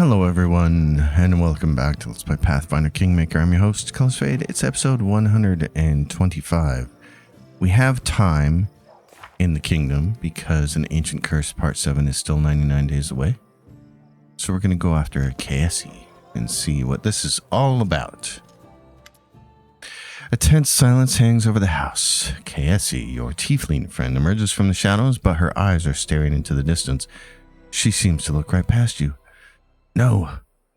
Hello everyone, and welcome back to Let's Play Pathfinder Kingmaker. I'm your host, Colors Fade. It's episode 125. We have time in the kingdom because an Ancient Curse Part 7 is still 99 days away. So we're going to go after Kaessi and see what this is all about. A tense silence hangs over the house. Kaessi, your tiefling friend, emerges from the shadows, but her eyes are staring into the distance. She seems to look right past you. No,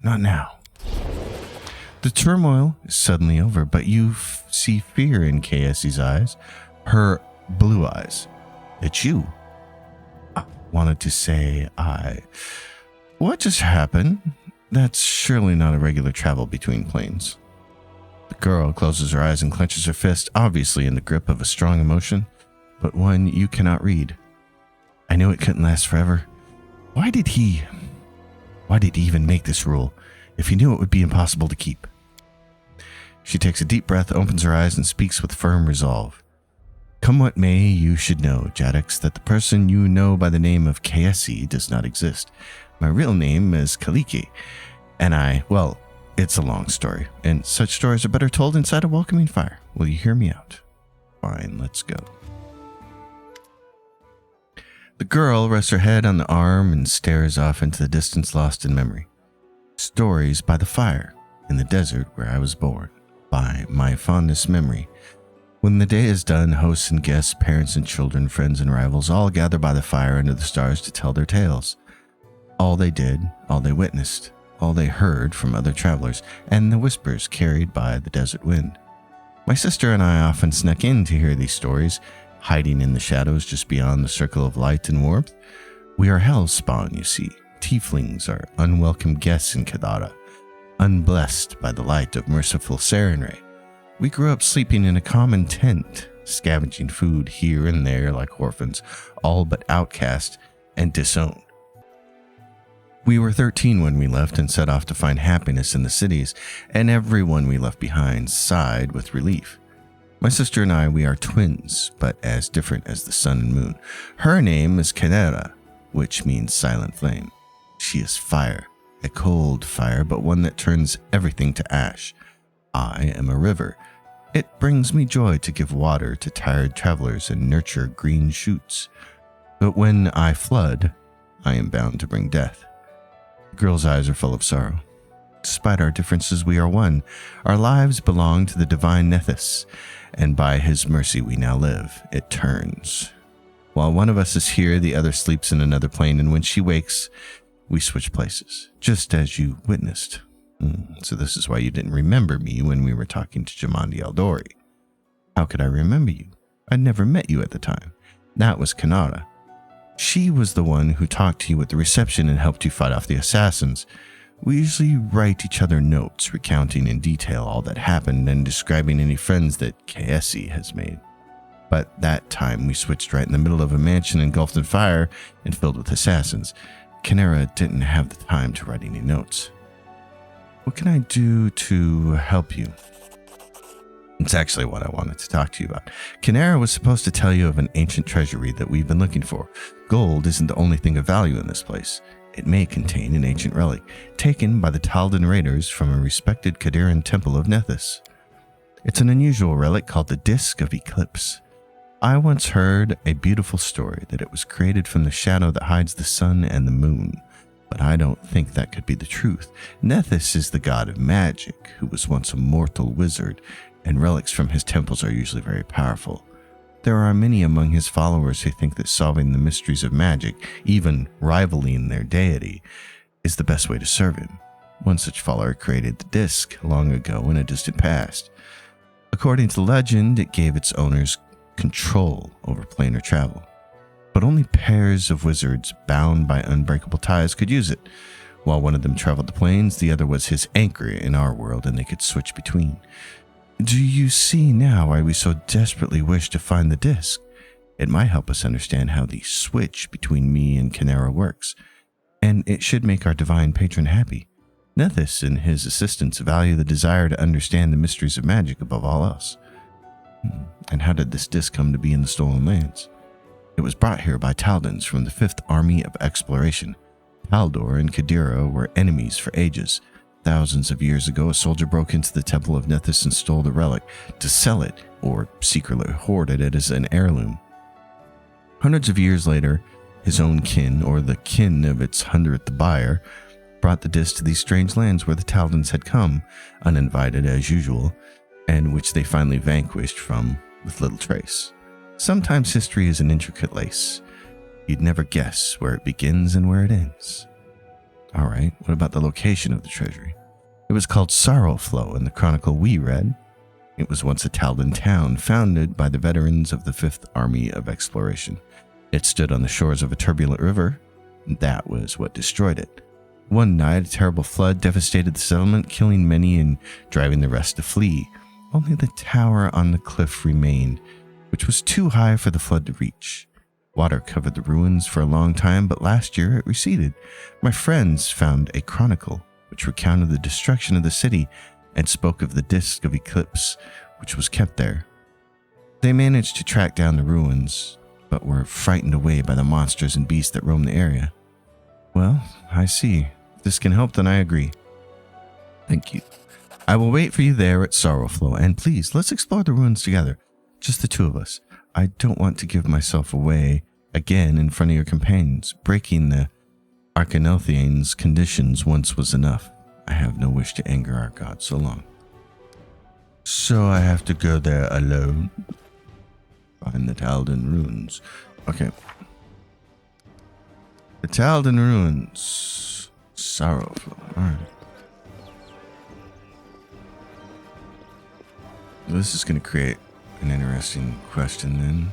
not now. The turmoil is suddenly over, but you see fear in Kaessi's eyes, her blue eyes. It's you. I wanted to say What just happened? That's surely not a regular travel between planes. The girl closes her eyes and clenches her fist, obviously in the grip of a strong emotion, but one you cannot read. I knew it couldn't last forever. Why did he even make this rule if he knew it would be impossible to keep? She takes a deep breath, opens her eyes, and speaks with firm resolve. Come what may, you should know, Jaddix, that the person you know by the name of Kaessi does not exist. My real name is Kaliki, and it's a long story, and such stories are better told inside a welcoming fire. Will you hear me out? Fine, let's go. The girl rests her head on the arm and stares off into the distance, lost in memory. Stories by the fire, in the desert where I was born, by my fondest memory. When the day is done, hosts and guests, parents and children, friends and rivals all gather by the fire under the stars to tell their tales. All they did, all they witnessed, all they heard from other travelers, and the whispers carried by the desert wind. My sister and I often snuck in to hear these stories, hiding in the shadows just beyond the circle of light and warmth. We are hell's spawn, you see. Tieflings are unwelcome guests in Kadara, unblessed by the light of merciful Sarenrae. We grew up sleeping in a common tent, scavenging food here and there like orphans, all but outcast and disowned. We were 13 when we left and set off to find happiness in the cities, and everyone we left behind sighed with relief. My sister and I, we are twins, but as different as the sun and moon. Her name is Kenera, which means silent flame. She is fire, a cold fire, but one that turns everything to ash. I am a river. It brings me joy to give water to tired travelers and nurture green shoots. But when I flood, I am bound to bring death. The girl's eyes are full of sorrow. Despite our differences, we are one. Our lives belong to the divine Nethys, and by his mercy we now live. It turns. While one of us is here, the other sleeps in another plane, and when she wakes, we switch places, just as you witnessed. So this is why you didn't remember me when we were talking to Jamandi Eldori. How could I remember you? I'd never met you at the time. That was Kanara. She was the one who talked to you at the reception and helped you fight off the assassins. We usually write each other notes, recounting in detail all that happened and describing any friends that Kaessi has made. But that time we switched right in the middle of a mansion engulfed in fire and filled with assassins. Kenera didn't have the time to write any notes. What can I do to help you? It's actually what I wanted to talk to you about. Kenera was supposed to tell you of an ancient treasury that we've been looking for. Gold isn't the only thing of value in this place. It may contain an ancient relic, taken by the Taldan raiders from a respected Kadiran temple of Nethys. It's an unusual relic called the Disc of Eclipse. I once heard a beautiful story that it was created from the shadow that hides the sun and the moon, but I don't think that could be the truth. Nethys is the god of magic, who was once a mortal wizard, and relics from his temples are usually very powerful. There are many among his followers who think that solving the mysteries of magic, even rivaling their deity, is the best way to serve him. One such follower created the disc long ago in a distant past. According to legend, it gave its owners control over planar travel. But only pairs of wizards bound by unbreakable ties could use it. While one of them traveled the planes, the other was his anchor in our world, and they could switch between. Do you see now why we so desperately wish to find the disc? It might help us understand how the switch between me and Kenera works, and it should make our divine patron happy. Nethys and his assistants value the desire to understand the mysteries of magic above all else. And how did this disc come to be in the Stolen Lands? It was brought here by Taldans from the 5th Army of Exploration, Haldor and Kadira were enemies for ages. Thousands of years ago, a soldier broke into the Temple of Nethys and stole the relic to sell it, or secretly hoarded it as an heirloom. Hundreds of years later, his own kin, or the kin of its 100th buyer, brought the disc to these strange lands where the Taldans had come, uninvited as usual, and which they finally vanquished from with little trace. Sometimes history is an intricate lace. You'd never guess where it begins and where it ends. All right, what about the location of the treasury? It was called Sorrowflow in the chronicle we read. It was once a Taldan town founded by the veterans of the 5th Army of Exploration. It stood on the shores of a turbulent river, and that was what destroyed it. One night, a terrible flood devastated the settlement, killing many and driving the rest to flee. Only the tower on the cliff remained, which was too high for the flood to reach. Water covered the ruins for a long time, but last year it receded. My friends found a chronicle which recounted the destruction of the city and spoke of the Disk of Eclipse, which was kept there. They managed to track down the ruins, but were frightened away by the monsters and beasts that roamed the area. Well, I see. If this can help, then I agree. Thank you. I will wait for you there at Sorrowflow, and please, let's explore the ruins together. Just the two of us. I don't want to give myself away again in front of your companions. Breaking the Arcanothian's conditions once was enough. I have no wish to anger our god so long. So I have to go there alone? Find the Taldan ruins. Okay. The Taldan ruins. Sorrowful. Alright. This is going to create an interesting question then.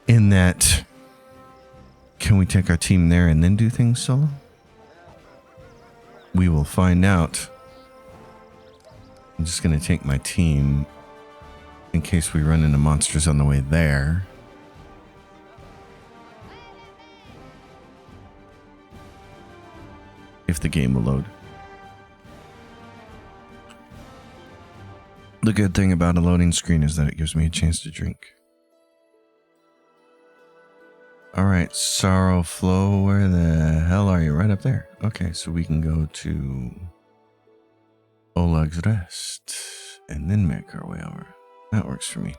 In that, can we take our team there and then do things solo? We will find out. I'm just going to take my team in case we run into monsters on the way there. If the game will load. The good thing about a loading screen is that it gives me a chance to drink. Alright, Sorrowflow, where the hell are you? Right up there. Okay, so we can go to Oleg's Rest and then make our way over. That works for me.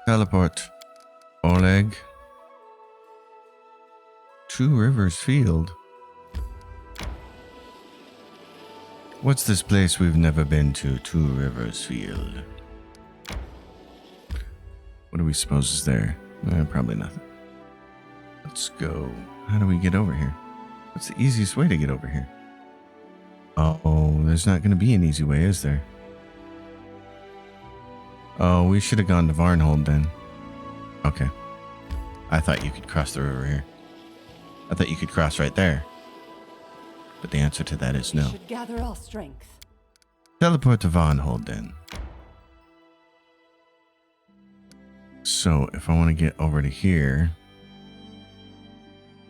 Teleport. Oleg. Two Rivers Field. What's this place we've never been to? Two Rivers Field. What do we suppose is there? Probably nothing. Let's go. How do we get over here? What's the easiest way to get over here? Oh, there's not going to be an easy way, is there? Oh, we should have gone to Varnhold then. Okay. I thought you could cross the river here. I thought you could cross right there. But the answer to that is no. We should gather our strength. Teleport to Varnhold then. So if I want to get over to here,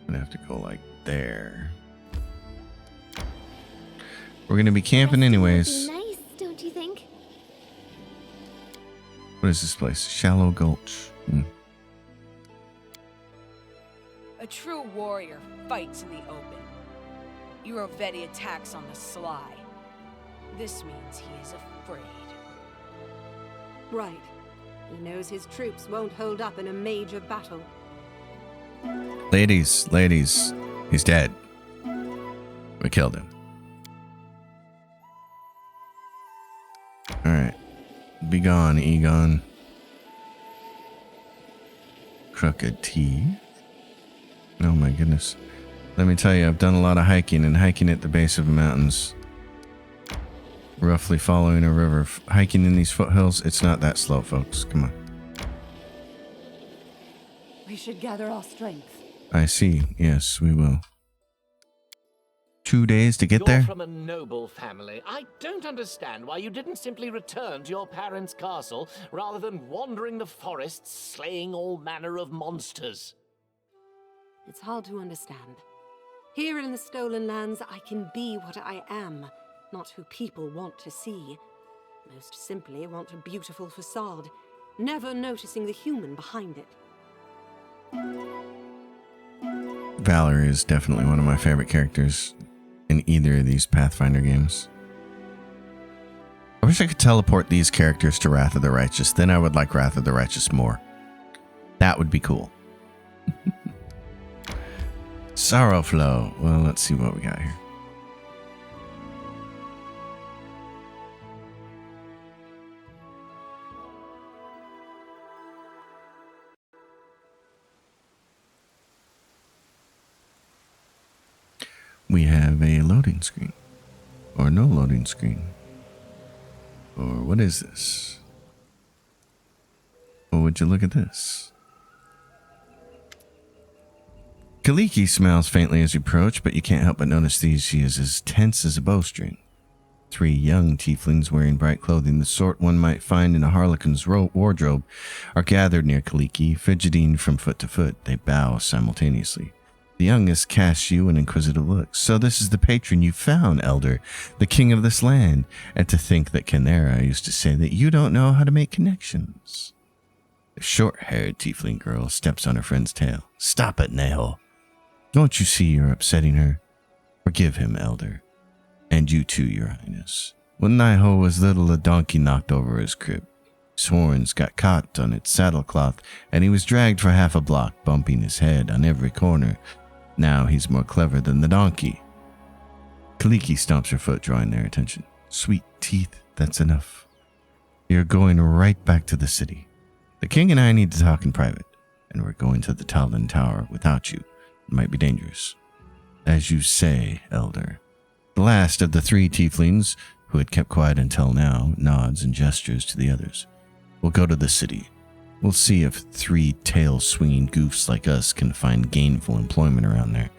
I'm going to have to go like there. We're going to be camping anyways. Nice, don't you think? What is this place? Shallow Gulch. A true warrior fights in the open. Urovedi attacks on the sly. This means he is afraid. Right. He knows his troops won't hold up in a major battle. Ladies, he's dead. We killed him. Alright. Be gone, Egon. Crooked teeth. Oh my goodness. Let me tell you, I've done a lot of hiking, and hiking at the base of the mountains, roughly following a river. Hiking in these foothills, it's not that slow, folks. Come on. We should gather our strength. I see. Yes, we will. 2 days to get there? You're from a noble family. I don't understand why you didn't simply return to your parents' castle rather than wandering the forests, slaying all manner of monsters. It's hard to understand. Here in the Stolen Lands, I can be what I am, not who people want to see. Most simply want a beautiful facade, never noticing the human behind it. Valerie is definitely one of my favorite characters in either of these Pathfinder games. I wish I could teleport these characters to Wrath of the Righteous. Then I would like Wrath of the Righteous more. That would be cool. Sorrowflow. Well, let's see what we got here. We have a loading screen. Or no loading screen. Or what is this? Or would you look at this? Kaessi smiles faintly as you approach, but you can't help but notice she is as tense as a bowstring. 3 young tieflings wearing bright clothing, the sort one might find in a harlequin's wardrobe, are gathered near Kaessi, fidgeting from foot to foot. They bow simultaneously. The youngest casts you an inquisitive look. So this is the patron you found, Elder, the king of this land. And to think that Canera used to say that you don't know how to make connections. The short-haired tiefling girl steps on her friend's tail. Stop it, Neho. Don't you see you're upsetting her? Forgive him, Elder. And you too, Your Highness. When Neho was little, a donkey knocked over his crib. His horns got caught on its saddlecloth, and he was dragged for half a block, bumping his head on every corner. Now he's more clever than the donkey. Kaessi stomps her foot, drawing their attention. Sweet teeth, that's enough. You're going right back to the city. The king and I need to talk in private, and we're going to the Taldan Tower without you. It might be dangerous. As you say, Elder. The last of the 3 tieflings, who had kept quiet until now, nods and gestures to the others. We'll go to the city. We'll see if 3 tail-swinging goofs like us can find gainful employment around there.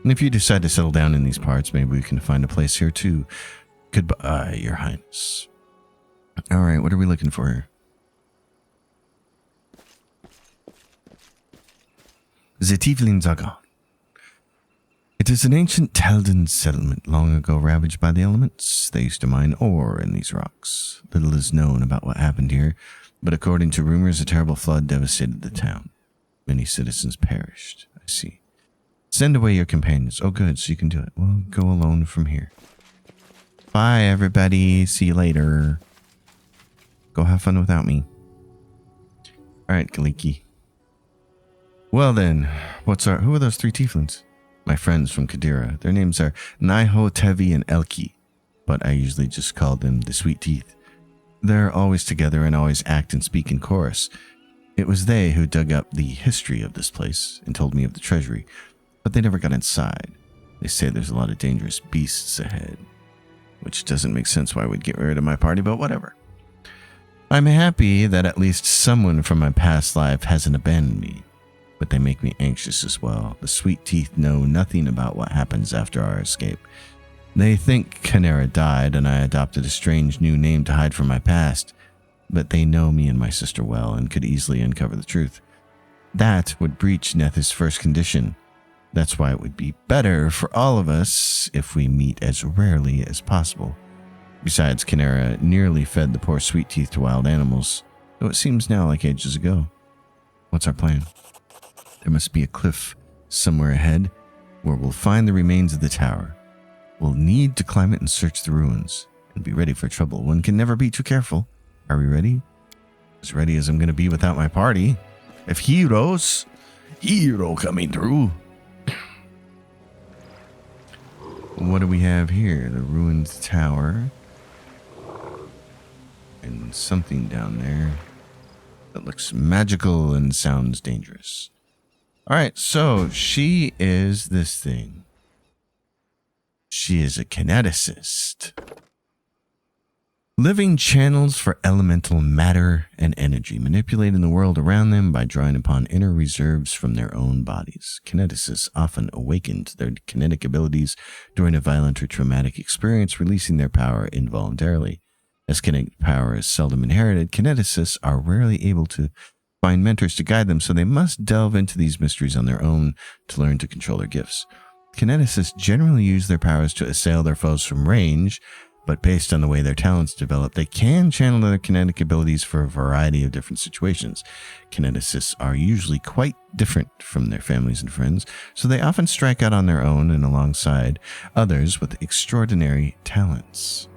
And if you decide to settle down in these parts, maybe we can find a place here too. Goodbye, Your Highness. All right, what are we looking for here? The tieflings are gone. It is an ancient Taldan settlement long ago ravaged by the elements. They used to mine ore in these rocks. Little is known about what happened here, but according to rumors, a terrible flood devastated the town. Many citizens perished. I see. Send away your companions. Oh, good, so you can do it. Well, go alone from here. Bye, everybody. See you later. Go have fun without me. All right, Kaessi. Well then, who are those 3 tieflings? My friends from Kadira. Their names are Neho, Tevi, and Elki, but I usually just call them the Sweet Teeth. They're always together and always act and speak in chorus. It was they who dug up the history of this place and told me of the treasury, but they never got inside. They say there's a lot of dangerous beasts ahead, which doesn't make sense why we'd get rid of my party, but whatever. I'm happy that at least someone from my past life hasn't abandoned me, but they make me anxious as well. The Sweet Teeth know nothing about what happens after our escape. They think Canera died and I adopted a strange new name to hide from my past, but they know me and my sister well and could easily uncover the truth. That would breach Neth's first condition. That's why it would be better for all of us if we meet as rarely as possible. Besides, Canera nearly fed the poor Sweet Teeth to wild animals, though it seems now like ages ago. What's our plan? There must be a cliff somewhere ahead where we'll find the remains of the tower. We'll need to climb it and search the ruins and be ready for trouble. One can never be too careful. Are we ready? As ready as I'm going to be without my party. If hero coming through. What do we have here? The ruined tower. And something down there that looks magical and sounds dangerous. All right, so she is this thing. She is a kineticist. Living channels for elemental matter and energy, manipulating the world around them by drawing upon inner reserves from their own bodies. Kineticists often awaken to their kinetic abilities during a violent or traumatic experience, releasing their power involuntarily. As kinetic power is seldom inherited, kineticists are rarely able to find mentors to guide them, so they must delve into these mysteries on their own to learn to control their gifts. Kineticists generally use their powers to assail their foes from range, but based on the way their talents develop, they can channel their kinetic abilities for a variety of different situations. Kineticists are usually quite different from their families and friends, so they often strike out on their own and alongside others with extraordinary talents.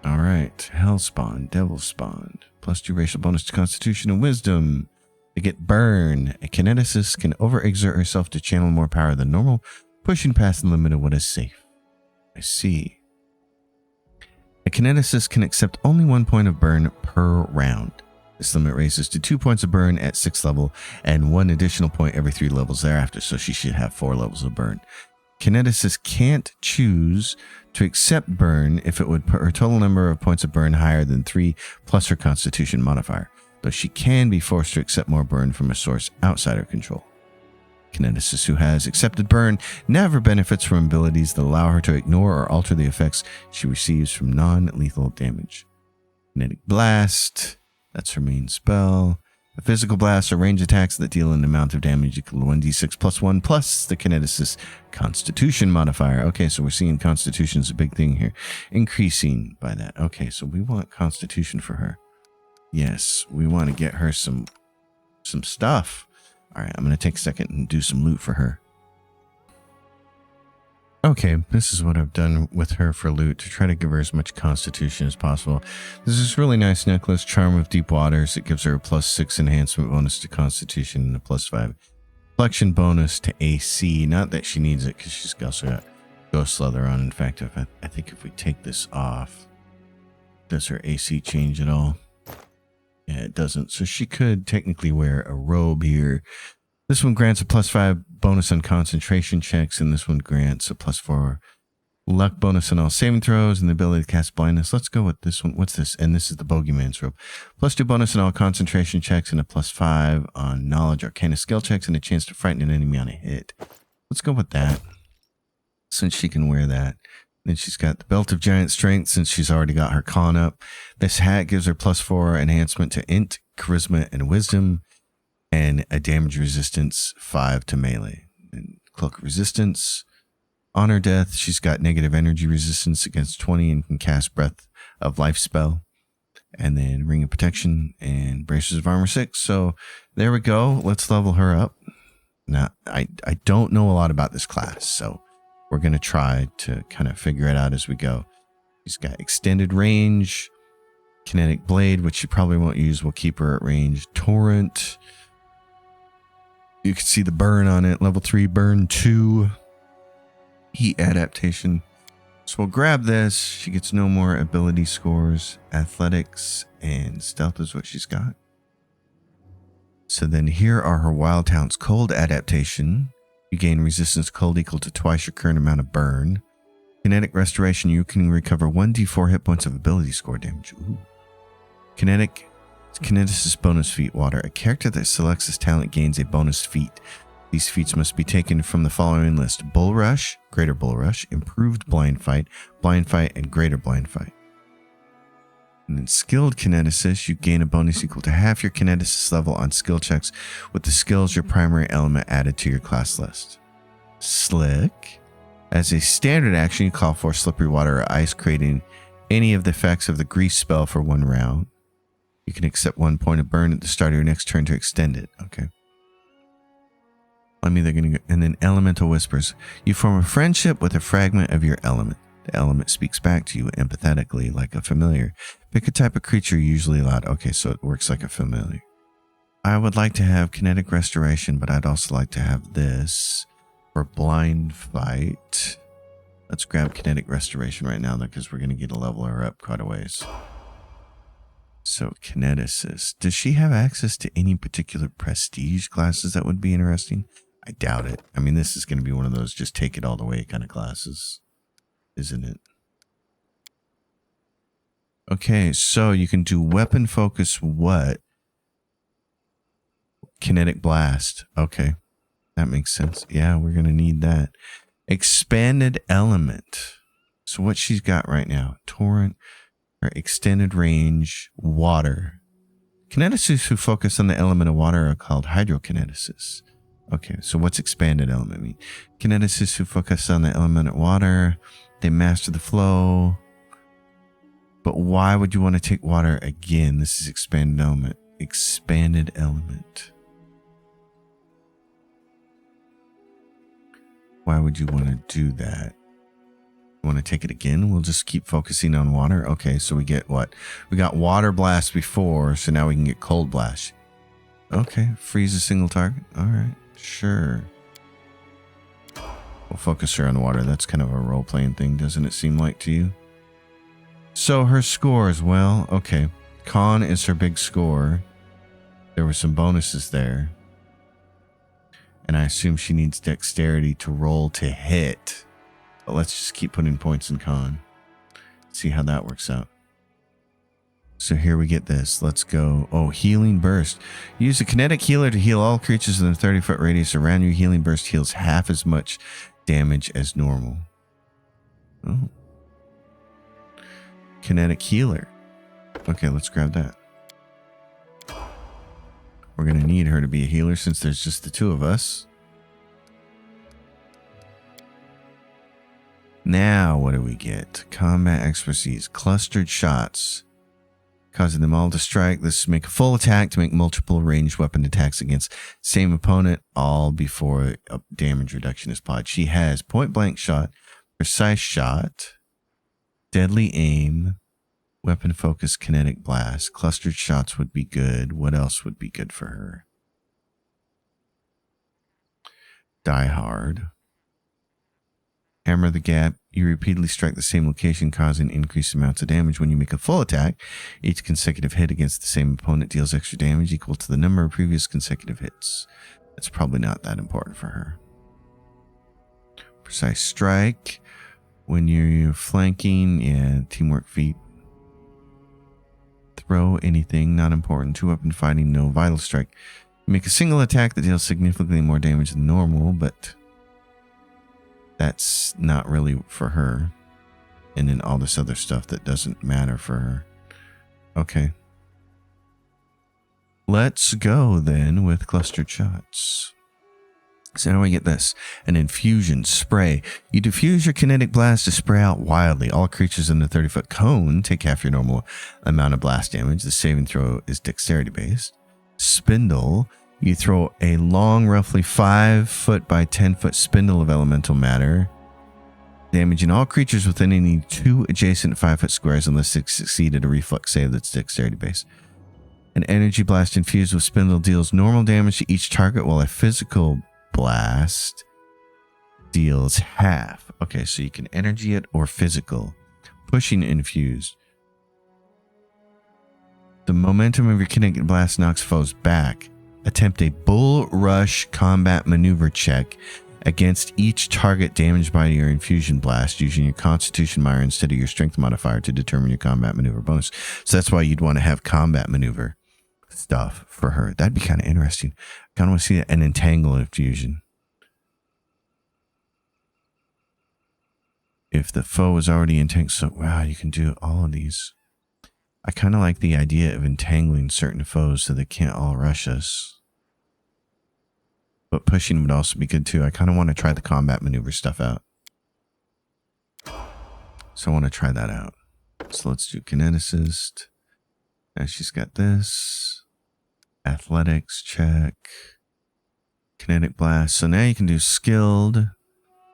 All right, Hellspawn, Devil Spawn, +2 racial bonus to Constitution and Wisdom. They get Burn. A kineticist can overexert herself to channel more power than normal, pushing past the limit of what is safe. I see. A kineticist can accept only 1 point of burn per round. This limit raises to 2 points of burn at 6th level and 1 additional point every 3 levels thereafter, so she should have 4 levels of burn. Kineticist can't choose to accept burn if it would put her total number of points of burn higher than 3 plus her constitution modifier, though she can be forced to accept more burn from a source outside her control. Kineticist who has accepted burn never benefits from abilities that allow her to ignore or alter the effects she receives from non-lethal damage. Kinetic Blast, that's her main spell. A physical blast or range attacks that deal an amount of damage equal to 1d6 plus 1 plus the kineticist's constitution modifier. Okay, so we're seeing constitution's a big thing here. Increasing by that. Okay, so we want constitution for her. Yes, we want to get her some stuff. All right, I'm going to take a second and do some loot for her. Okay, this is what I've done with her for loot to try to give her as much constitution as possible. There's this really nice necklace, Charm of Deep Waters. It gives her a +6 enhancement bonus to constitution and a +5 flexion bonus to AC. Not that she needs it because she's also got ghost leather on. In fact, I think if we take this off, does her AC change at all? Yeah, it doesn't. So she could technically wear a robe here. This one grants a +5 bonus on concentration checks, and this one grants a +4 luck bonus on all saving throws and the ability to cast blindness. Let's go with this one. What's this? And this is the Bogeyman's robe. +2 bonus on all concentration checks and a +5 on knowledge arcana skill checks and a chance to frighten an enemy on a hit. Let's go with that, since she can wear that. Then she's got the Belt of Giant Strength, since she's already got her con up. This hat gives her +4 enhancement to int, charisma, and wisdom, and a damage resistance 5 to melee. And Cloak of Resistance. Honor Death, she's got negative energy resistance against 20 and can cast Breath of Life spell. And then Ring of Protection and Braces of Armor 6. So there we go. Let's level her up. Now, I don't know a lot about this class, so we're going to try to kind of figure it out as we go. She's got extended range. Kinetic Blade, which she probably won't use. We'll keep her at range. Torrent. You can see the burn on it. Level 3 burn 2. Heat adaptation. So we'll grab this. She gets no more ability scores. Athletics and stealth is what she's got. So then here are her wild talents. Cold adaptation. You gain resistance cold equal to twice your current amount of burn. Kinetic restoration. You can recover 1d4 hit points of ability score damage. Ooh. Kineticist bonus feat water. A character that selects this talent gains a bonus feat. These feats must be taken from the following list: Bull Rush, Greater Bull Rush, Improved Blind Fight, and Greater Blind Fight. And then skilled kineticist, you gain a bonus equal to half your kineticist level on skill checks with the skills your primary element added to your class list. Slick. As a standard action, you call for slippery water or ice, creating any of the effects of the grease spell for 1 round. You can accept 1 point of burn at the start of your next turn to extend it. Okay. And then Elemental Whispers. You form a friendship with a fragment of your element. The element speaks back to you empathetically like a familiar. Pick a type of creature, usually loud. Okay, so it works like a familiar. I would like to have Kinetic Restoration, but I'd also like to have this for Blind Fight. Let's grab Kinetic Restoration right now, though, because we're going to get a level her up quite a ways. So, Kineticist. Does she have access to any particular prestige classes that would be interesting? I doubt it. I mean, this is going to be one of those just take it all the way kind of classes, isn't it? Okay, so you can do weapon focus what? Kinetic Blast. Okay, that makes sense. Yeah, we're going to need that. Expanded Element. So what she's got right now, Torrent, or extended range, water. Kineticists who focus on the element of water are called hydrokineticists. Okay, so what's expanded element mean? Kineticists who focus on the element of water, they master the flow. But why would you want to take water again? This is expanded element. Expanded element. Why would you want to do that? You want to take it again? We'll just keep focusing on water. Okay, so we get what? We got water blast before, so now we can get cold blast. Okay, freeze a single target. All right, sure. We'll focus her on water. That's kind of a role-playing thing, doesn't it seem like to you? So her scores, well, okay. Con is her big score. There were some bonuses there. And I assume she needs dexterity to roll to hit. But let's just keep putting points in con. See how that works out. So here we get this. Let's go. Oh, healing burst. Use a kinetic healer to heal all creatures in a 30-foot radius around you. Healing burst heals half as much damage as normal. Oh. Kinetic healer. Okay, let's grab that. We're going to need her to be a healer since there's just the two of us. Now, what do we get? Combat expertise. Clustered shots. Causing them all to strike. This make a full attack to make multiple ranged weapon attacks against same opponent, all before a damage reduction is applied. She has point blank shot, precise shot, deadly aim, weapon focus, kinetic blast. Clustered shots would be good. What else would be good for her? Die hard. Hammer the gap. You repeatedly strike the same location, causing increased amounts of damage. When you make a full attack, each consecutive hit against the same opponent deals extra damage equal to the number of previous consecutive hits. That's probably not that important for her. Precise strike. When you're flanking, yeah, teamwork feat. Throw anything, not important. Two weapon fighting, no vital strike. You make a single attack that deals significantly more damage than normal, but that's not really for her. And then all this other stuff that doesn't matter for her. Okay. Let's go then with clustered shots. So now we get this. An infusion spray. You diffuse your kinetic blast to spray out wildly. All creatures in the 30-foot cone take half your normal amount of blast damage. The saving throw is dexterity based. Spindle. You throw a long, roughly 5-foot by 10-foot spindle of elemental matter, damaging all creatures within any 2 adjacent 5-foot squares unless it succeeded a reflex save that's dexterity based. An energy blast infused with spindle deals normal damage to each target, while a physical blast deals half. Okay, so you can energy it or physical. Pushing infused. The momentum of your kinetic blast knocks foes back. Attempt a bull rush combat maneuver check against each target damaged by your infusion blast using your constitution modifier instead of your strength modifier to determine your combat maneuver bonus. So that's why you'd want to have combat maneuver stuff for her. That'd be kind of interesting. I kind of want to see an entangle infusion. If the foe is already entangled, so wow, you can do all of these. I kind of like the idea of entangling certain foes so they can't all rush us. But pushing would also be good too. I kind of want to try the combat maneuver stuff out. So I want to try that out. So let's do kineticist. Now she's got this. Athletics check. Kinetic blast. So now you can do skilled.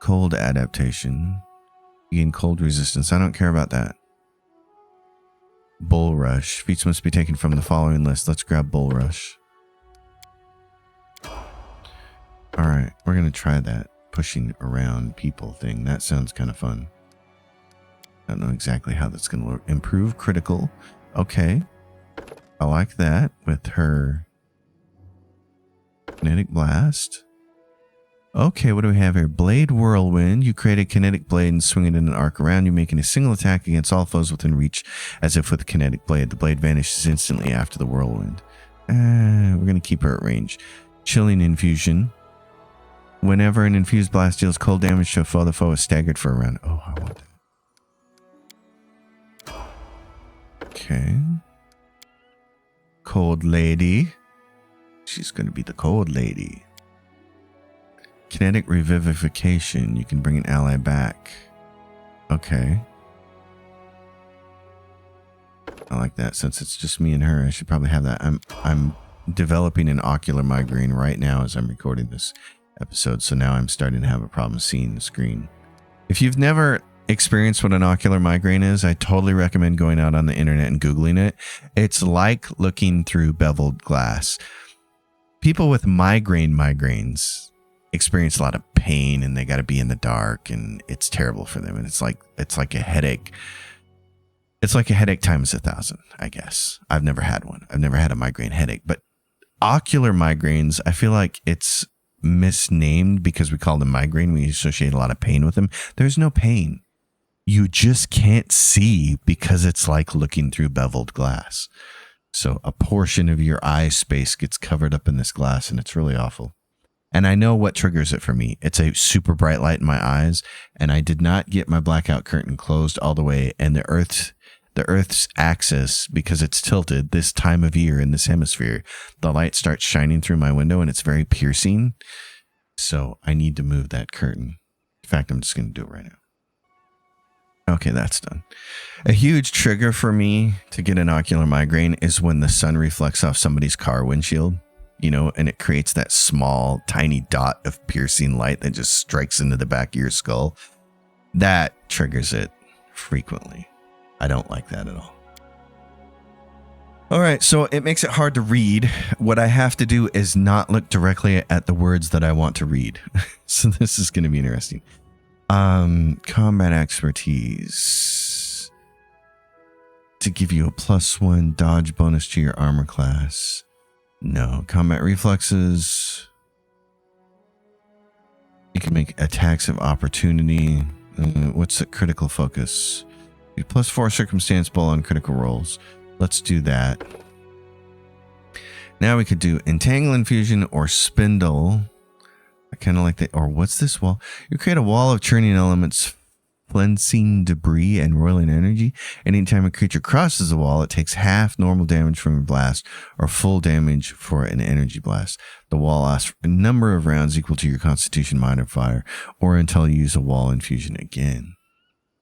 Cold adaptation. You gain cold resistance. I don't care about that. Bull rush. Feats must be taken from the following list. Let's grab bull rush. Alright, we're going to try that pushing around people thing. That sounds kind of fun. I don't know exactly how that's going to work. Improve critical. Okay. I like that with her kinetic blast. Okay, what do we have here? Blade whirlwind. You create a kinetic blade and swing it in an arc around you, making a single attack against all foes within reach, as if with a kinetic blade. The blade vanishes instantly after the whirlwind. We're going to keep her at range. Chilling infusion. Whenever an infused blast deals cold damage to a foe, the foe is staggered for a round. Oh, I want that. Okay. Cold lady. She's going to be the cold lady. Kinetic revivification. You can bring an ally back. Okay. I like that. Since it's just me and her, I should probably have that. I'm developing an ocular migraine right now as I'm recording this episode, so now I'm starting to have a problem seeing the screen. If you've never experienced what an ocular migraine is, I totally recommend going out on the internet and Googling it. It's like looking through beveled glass. People with migraines experience a lot of pain, and they got to be in the dark, and it's terrible for them. And it's like a headache. It's like a headache times 1,000, I guess. I've never had one. I've never had a migraine headache, but ocular migraines, I feel like it's misnamed because we call them migraine. We associate a lot of pain with them. There's no pain. You just can't see because it's like looking through beveled glass. So a portion of your eye space gets covered up in this glass, and it's really awful. And I know what triggers it for me. It's a super bright light in my eyes, and I did not get my blackout curtain closed all the way, and the Earth's axis, because it's tilted this time of year in this hemisphere, the light starts shining through my window, and it's very piercing. So I need to move that curtain. In fact, I'm just going to do it right now. Okay, that's done. A huge trigger for me to get an ocular migraine is when the sun reflects off somebody's car windshield, and it creates that small, tiny dot of piercing light that just strikes into the back of your skull. That triggers it frequently. I don't like that at all. All right, so it makes it hard to read. What I have to do is not look directly at the words that I want to read. So this is going to be interesting. Combat expertise. To give you a +1 dodge bonus to your armor class. No. Combat reflexes. You can make attacks of opportunity. What's the critical focus? +4 circumstance ball on critical rolls. Let's do that. Now we could do entangle, infusion, or spindle. I kind of like that. Or what's this wall? You create a wall of churning elements, flensing debris, and roiling energy. Anytime a creature crosses the wall, it takes half normal damage from a blast or full damage for an energy blast. The wall lasts a number of rounds equal to your Constitution modifier, or until you use a wall infusion again.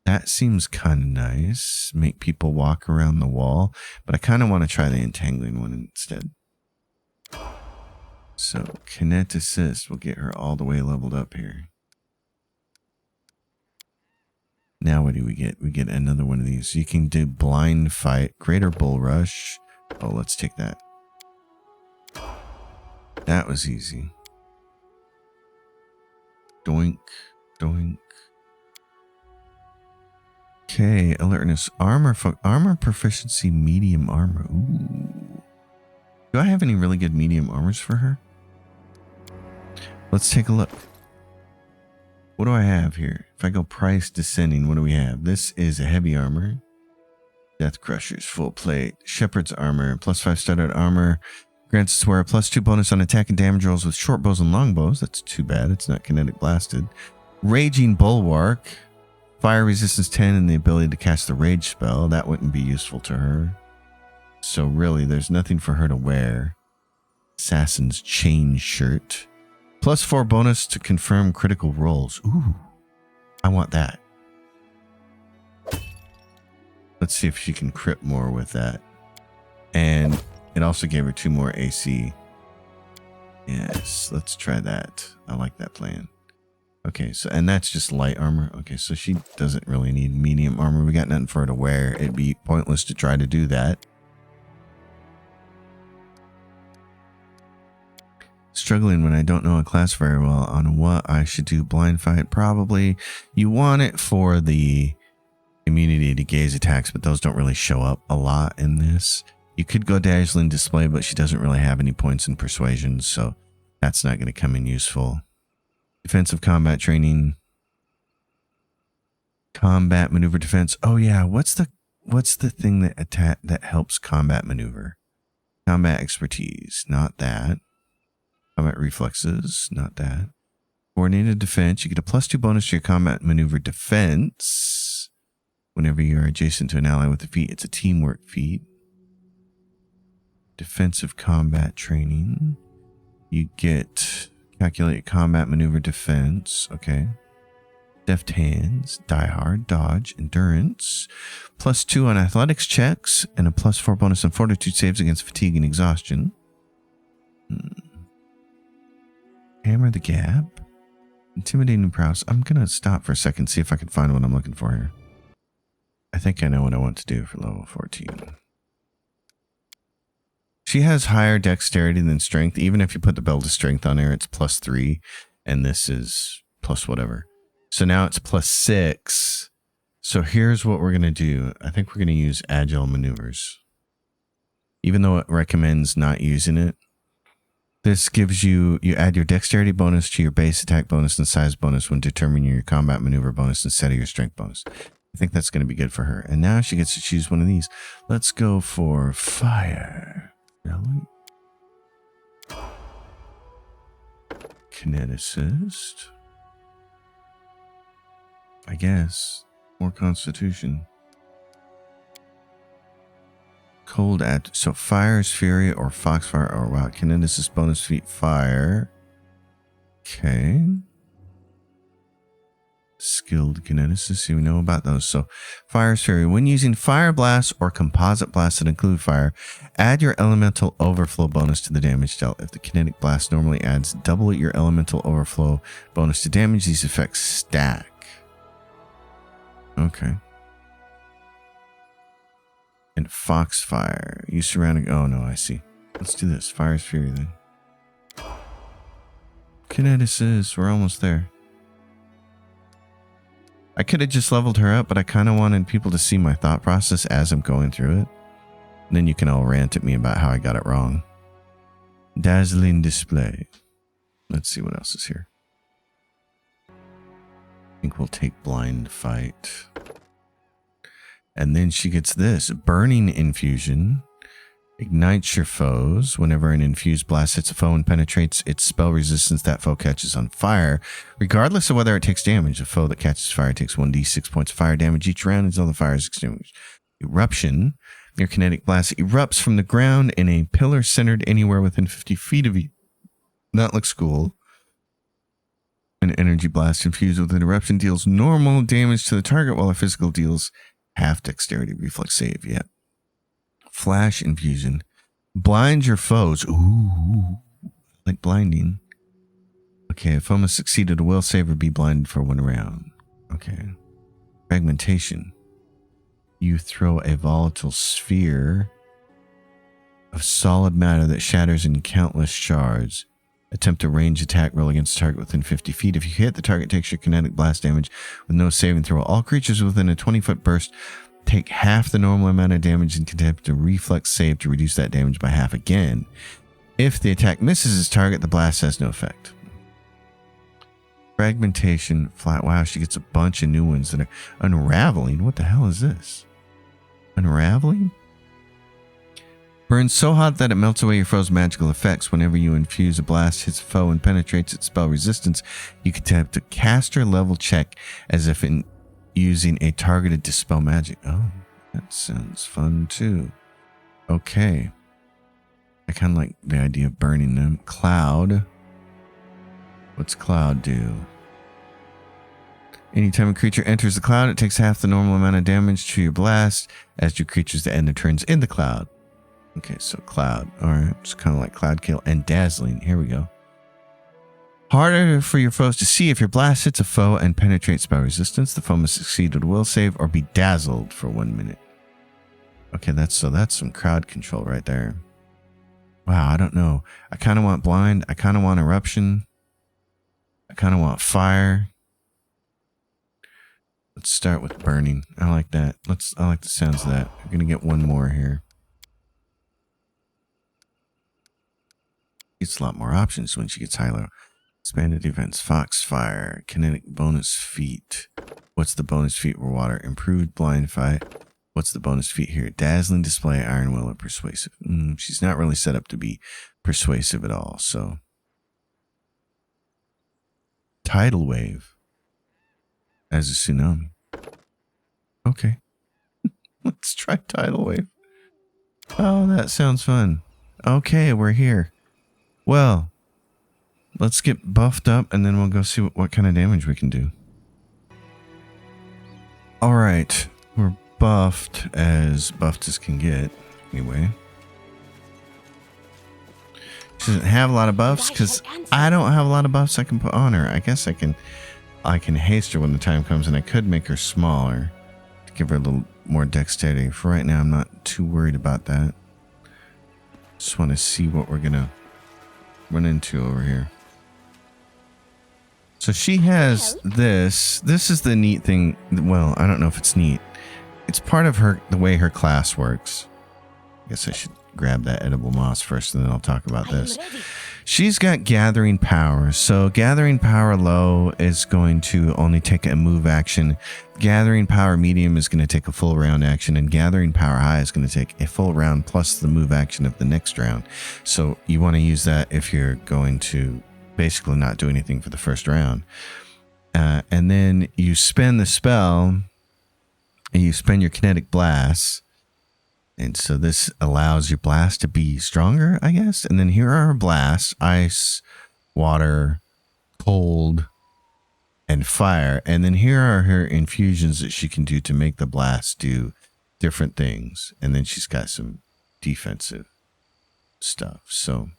That seems kind of nice. Make people walk around the wall, but I kind of want to try the entangling one instead. So, Kinet Assist will get her all the way leveled up here. Now what do we get? We get another one of these. You can do Blind Fight, Greater Bull Rush. Oh, let's take that. That was easy. Doink, doink. Okay, alertness, armor proficiency, medium armor. Ooh. Do I have any really good medium armors for her? Let's take a look. What do I have here? If I go price descending, what do we have? This is a heavy armor. Death Crushers, full plate. Shepherd's armor, +5 studded armor. Grants us wear a +2 bonus on attack and damage rolls with short bows and long bows. That's too bad. It's not kinetic blasted. Raging Bulwark. Fire resistance 10 and the ability to cast the rage spell. That wouldn't be useful to her. So really, there's nothing for her to wear. Assassin's Chain Shirt. +4 bonus to confirm critical rolls. Ooh, I want that. Let's see if she can crit more with that. And it also gave her 2 more AC. Yes, let's try that. I like that plan. Okay, so, and that's just light armor. Okay, so she doesn't really need medium armor. We got nothing for her to wear. It'd be pointless to try to do that. Struggling when I don't know a class very well on what I should do. Blind Fight, probably. You want it for the immunity to gaze attacks, but those don't really show up a lot in this. You could go Dazzling Display, but she doesn't really have any points in Persuasion, so that's not going to come in useful. Defensive combat training. Combat maneuver defense. Oh yeah, what's the thing that helps combat maneuver? Combat expertise, not that. Combat reflexes, not that. Coordinated defense. You get a +2 bonus to your combat maneuver defense. Whenever you're adjacent to an ally with a feat, it's a teamwork feat. Defensive combat training. You get calculate combat maneuver defense. Okay. Deft hands, die hard, dodge, endurance, +2 on athletics checks, and a +4 bonus on fortitude saves against fatigue and exhaustion. Hammer the gap. Intimidating prowess. I'm going to stop for a second, see if I can find what I'm looking for here. I think I know what I want to do for level 14. She has higher dexterity than strength. Even if you put the belt of strength on her, it's +3, and this is plus whatever. So now it's +6. So here's what we're going to do. I think we're going to use agile maneuvers. Even though it recommends not using it, this gives you add your dexterity bonus to your base attack bonus and size bonus when determining your combat maneuver bonus instead of your strength bonus. I think that's going to be good for her. And now she gets to choose one of these. Let's go for fire. Really? Kineticist. I guess. More constitution. Cold at so fire's fury or foxfire or wow. Kineticist bonus feat fire. Okay. Skilled kineticist, see we know about those. So fire's fury. When using fire blasts or composite blasts that include fire, add your elemental overflow bonus to the damage dealt. If the kinetic blast normally adds double your elemental overflow bonus to damage, these effects stack. Okay. And foxfire. You surrounding. Oh no, I see. Let's do this. Fire's fury then. Kineticist. We're almost there. I could have just leveled her up, but I kind of wanted people to see my thought process as I'm going through it. And then you can all rant at me about how I got it wrong. Dazzling display. Let's see what else is here. I think we'll take blind fight. And then she gets this. Burning infusion. Ignites your foes. Whenever an infused blast hits a foe and penetrates its spell resistance, that foe catches on fire. Regardless of whether it takes damage, a foe that catches fire takes 1d6 points of fire damage each round until the fire is extinguished. Eruption. Your kinetic blast erupts from the ground in a pillar centered anywhere within 50 feet of you. That looks cool. An energy blast infused with an eruption deals normal damage to the target, while a physical deals half dexterity reflex save. Yeah. Flash infusion. Blind your foes. Ooh. Like blinding. Okay, if foe has succeeded a will save or be blinded for 1 round. Okay. Fragmentation. You throw a volatile sphere of solid matter that shatters in countless shards. Attempt a range attack roll against the target within 50 feet. If you hit, the target takes your kinetic blast damage with no saving throw. All creatures within a 20-foot burst take half the normal amount of damage and can attempt a reflex save to reduce that damage by half again. If the attack misses its target, the blast has no effect. Fragmentation. Flat. Wow, she gets a bunch of new ones that are unraveling. What the hell is this? Unraveling? Burns so hot that it melts away your foe's magical effects. Whenever you infuse a blast, hits a foe and penetrates its spell resistance, you can attempt a caster level check as if in using a targeted dispel magic. Oh, that sounds fun too. Okay. I kind of like the idea of burning them. Cloud. What's Cloud do? Anytime a creature enters the cloud, it takes half the normal amount of damage to your blast, as do creatures that end their turns in the cloud. Okay, so Cloud. Alright, it's kind of like Cloud Kill. And Dazzling. Here we go. Harder for your foes to see. If your blast hits a foe and penetrates spell resistance, the foe must succeed at a will save or be dazzled for 1 minute. Okay, that's some crowd control right there. Wow, I don't know. I kind of want blind. I kind of want eruption. I kind of want fire. Let's start with burning. I like that. I like the sounds of that. I'm gonna get one more here. It's a lot more options when she gets high low. Expanded defense, foxfire, kinetic bonus feat. What's the bonus feat for water? Improved blind fight. What's the bonus feat here? Dazzling display, iron will, or persuasive. She's not really set up to be persuasive at all, so. Tidal wave. As a tsunami. Okay. Let's try tidal wave. Oh, that sounds fun. Okay, we're here. Well, let's get buffed up and then we'll go see what kind of damage we can do. All right, we're buffed as can get. Anyway, she doesn't have a lot of buffs because I don't have a lot of buffs I can put on her. I guess I can haste her when the time comes, and I could make her smaller to give her a little more dexterity. For right now, I'm not too worried about that. Just want to see what we're gonna run into over here. So she has this. This is the neat thing. Well, I don't know if it's neat. It's part of the way her class works. I guess I should grab that edible moss first, and then I'll talk about this. She's got gathering power. So gathering power low is going to only take a move action. Gathering power medium is going to take a full round action, and gathering power high is going to take a full round plus the move action of the next round. So you want to use that if you're going to basically not do anything for the first round. And then you spend the spell, and you spend your kinetic blast. And so this allows your blast to be stronger, I guess. And then here are her blasts: ice, water, cold, and fire. And then here are her infusions that she can do to make the blast do different things. And then she's got some defensive stuff. So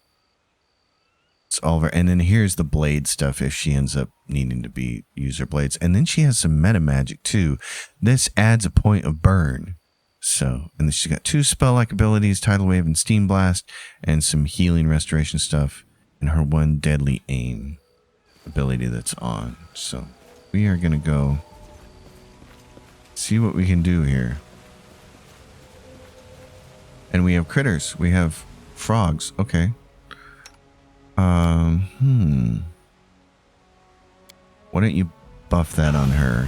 it's all over. And then here's the blade stuff if she ends up needing to use her blades. And then she has some meta magic too. This adds a point of burn. So, and then she's got 2 spell-like abilities, Tidal Wave and Steam Blast, and some healing restoration stuff, and her 1 deadly aim ability that's on. So we are going to go see what we can do here. And we have critters. We have frogs. Okay. Why don't you buff that on her?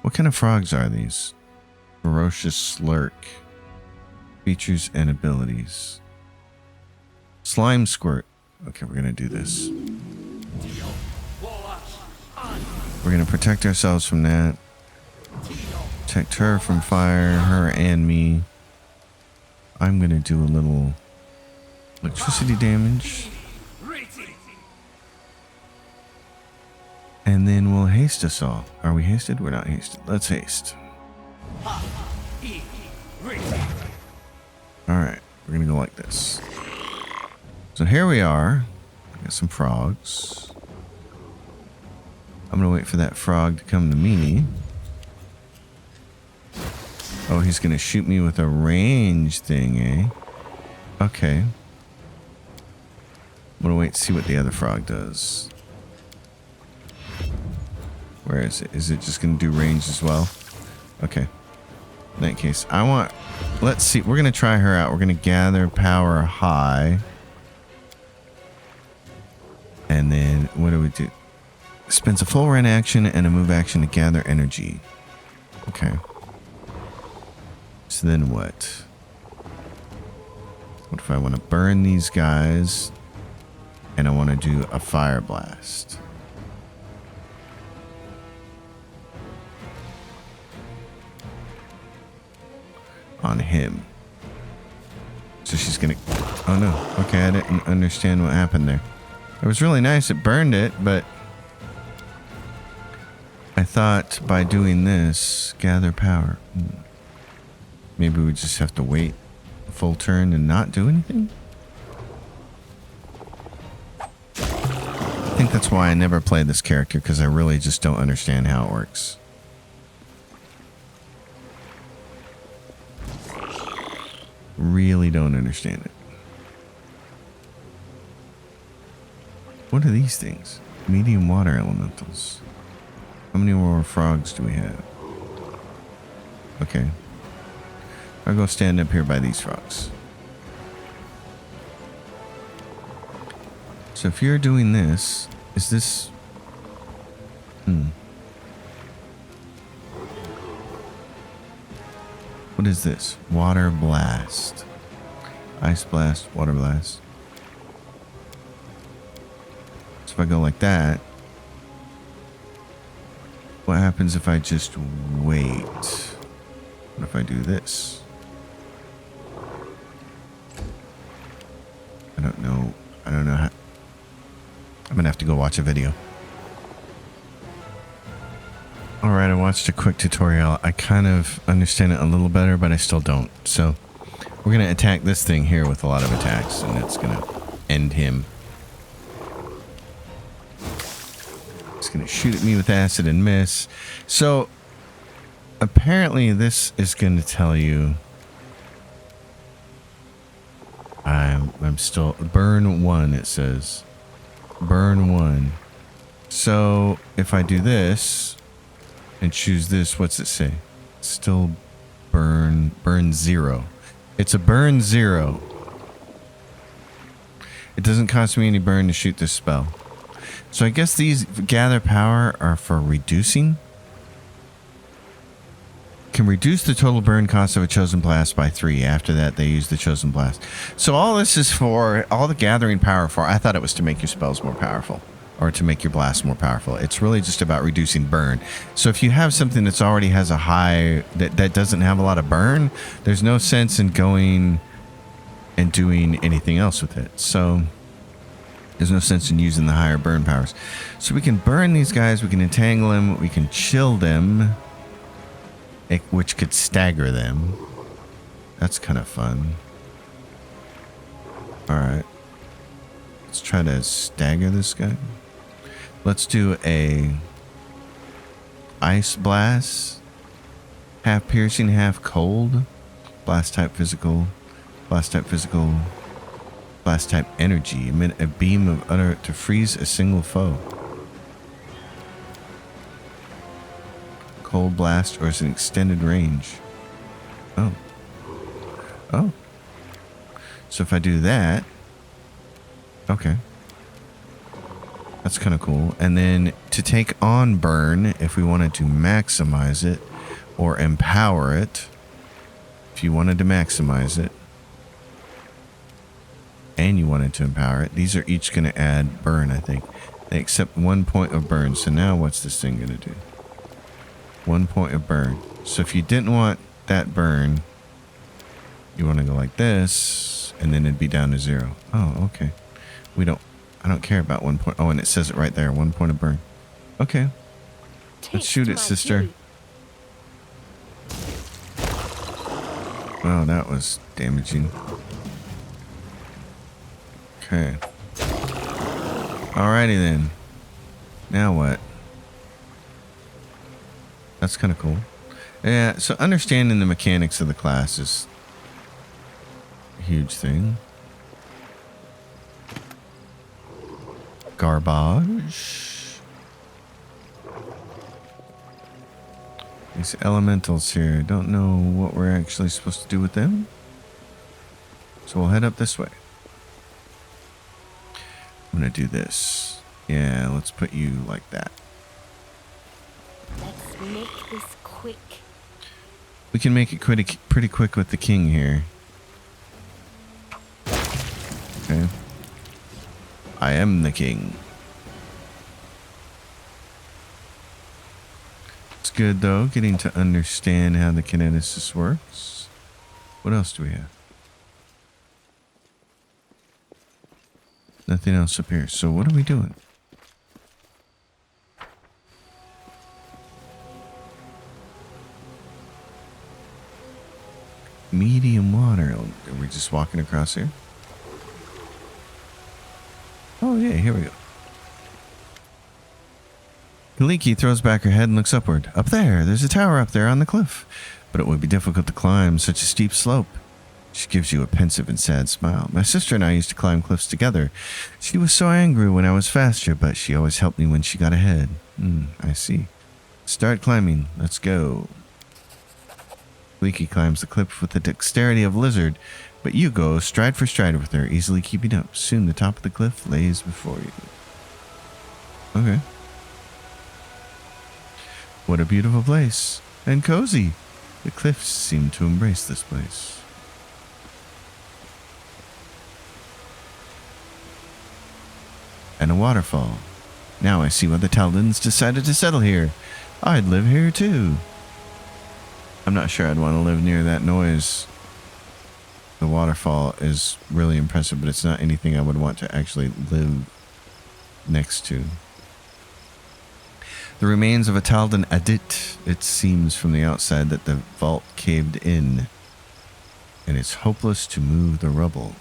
What kind of frogs are these? Ferocious Slurk. Features and abilities. Slime Squirt. Okay, we're going to do this. We're going to protect ourselves from that. Protect her from fire, her and me. I'm going to do a little electricity damage. And then we'll haste us all. Are we hasted? We're not hasted. Let's haste. Alright, we're going to go like this. So here we are. Got some frogs. I'm going to wait for that frog to come to me. Oh, he's going to shoot me with a range thing, eh? Okay. I'm going to wait to see what the other frog does. Where is it? Is it just going to do range as well? Okay. In that case, let's see. We're going to try her out. We're going to gather power high. And then what do we do? Spends a full run action and a move action to gather energy. Okay. So then what? What if I want to burn these guys and I want to do a fire blast? On him. So she's gonna... Oh no. Okay, I didn't understand what happened there. It was really nice. It burned it, but... I thought by doing this, gather power. Maybe we just have to wait a full turn and not do anything? I think that's why I never play this character, because I really just don't understand how it works. Really don't understand it. What are these things? Medium water elementals. How many more frogs do we have? Okay. I'll go stand up here by these frogs. So if you're doing this, is this... What is this? Water blast. Ice blast, water blast. So if I go like that, what happens if I just wait? What if I do this? I don't know. I don't know how. I'm gonna have to go watch a video. Alright, I watched a quick tutorial. I kind of understand it a little better, but I still don't. So, we're going to attack this thing here with a lot of attacks, and it's going to end him. It's going to shoot at me with acid and miss. So, apparently this is going to tell you... I'm still... Burn 1, it says. Burn 1. So, if I do this... and choose this, what's it say? Still burn 0. It's a burn 0. It doesn't cost me any burn to shoot this spell. So I guess these gather power are for reducing. Can reduce the total burn cost of a chosen blast by 3. After that, they use the chosen blast. So all this is for, all the gathering power for, I thought it was to make your spells more powerful. Or to make your blast more powerful. It's really just about reducing burn. So if you have something that's already has a high, that doesn't have a lot of burn, there's no sense in going and doing anything else with it. So there's no sense in using the higher burn powers. So we can burn these guys, we can entangle them, we can chill them, which could stagger them. That's kind of fun. Alright. Let's try to stagger this guy. Let's do a ice blast, half piercing, half cold, blast type physical, blast type physical, blast type energy. Emit a beam of utter to freeze a single foe. Cold blast, or is an extended range. Oh. Oh. So if I do that, okay. That's kind of cool. And then to take on burn, if we wanted to maximize it or empower it, if you wanted to maximize it and you wanted to empower it, these are each going to add burn, I think. They accept 1 point of burn. So now what's this thing going to do? 1 point of burn. So if you didn't want that burn, you want to go like this, and then it'd be down to 0. Oh, okay. I don't care about 1 point. Oh, and it says it right there. 1 point of burn. Okay. Let's shoot it, sister. Oh, that was damaging. Okay. Alrighty then. Now what? That's kind of cool. Yeah, so understanding the mechanics of the class is a huge thing. Garbage. These elementals here, don't know what we're actually supposed to do with them. So we'll head up this way. I'm gonna do this. Yeah, let's put you like that. Let's make this quick. We can make it pretty quick with the king here. Okay. I am the king. It's good though, getting to understand how the kineticist works. What else do we have? Nothing else up here. So what are we doing? Medium water. Are we just walking across here? Oh yeah, here we go. Kaliki throws back her head and looks upward. Up there, there's a tower up there on the cliff. But it would be difficult to climb such a steep slope. She gives you a pensive and sad smile. My sister and I used to climb cliffs together. She was so angry when I was faster, but she always helped me when she got ahead. I see. Start climbing. Let's go. Kaliki climbs the cliff with the dexterity of a lizard, but you go stride for stride with her, easily keeping up. Soon the top of the cliff lays before you. Okay. What a beautiful place. And cozy. The cliffs seem to embrace this place. And a waterfall. Now I see why the Talons decided to settle here. I'd live here too. I'm not sure I'd want to live near that noise. The waterfall is really impressive, but it's not anything I would want to actually live next to. The remains of a Taldan Adit. It seems from the outside that the vault caved in, and it's hopeless to move the rubble.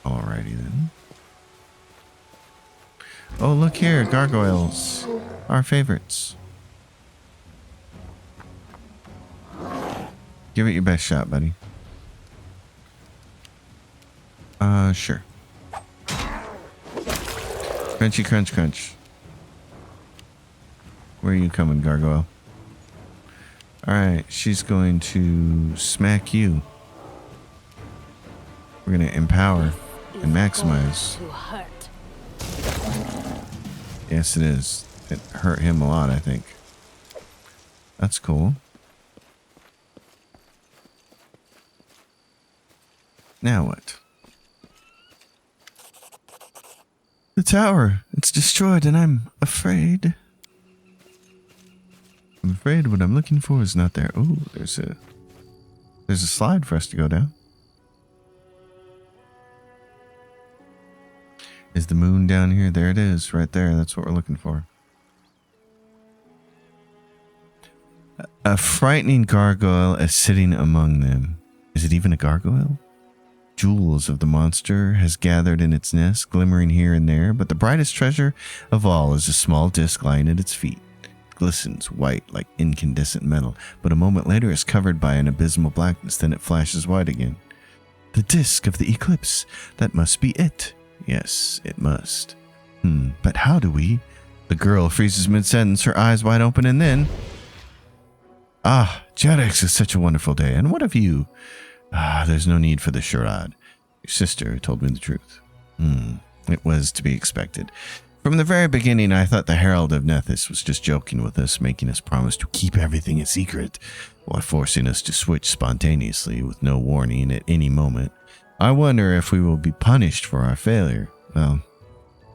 Alrighty then. Oh, look here, gargoyles. Our favorites. Give it your best shot, buddy. Sure. Crunchy, crunch, crunch. Where are you coming, gargoyle? Alright, she's going to smack you. We're going to empower and maximize. Yes, it is. It hurt him a lot, I think. That's cool. Now what? The tower. It's destroyed and I'm afraid. I'm afraid what I'm looking for is not there. Oh, there's a slide for us to go down. Is the moon down here? There it is, right there. That's what we're looking for. A frightening gargoyle is sitting among them. Is it even a gargoyle? Jewels of the monster has gathered in its nest, glimmering here and there, but the brightest treasure of all is a small disc lying at its feet. It glistens white like incandescent metal, but a moment later is covered by an abysmal blackness, then it flashes white again. The disc of the eclipse. That must be it. Yes, it must. But how do we? The girl freezes mid-sentence, her eyes wide open, and then... Ah, Jadex, is such a wonderful day. And what of you? Ah, there's no need for the charade. Your sister told me the truth. It was to be expected. From the very beginning, I thought the Herald of Nethys was just joking with us, making us promise to keep everything a secret, while forcing us to switch spontaneously with no warning at any moment. I wonder if we will be punished for our failure. Well,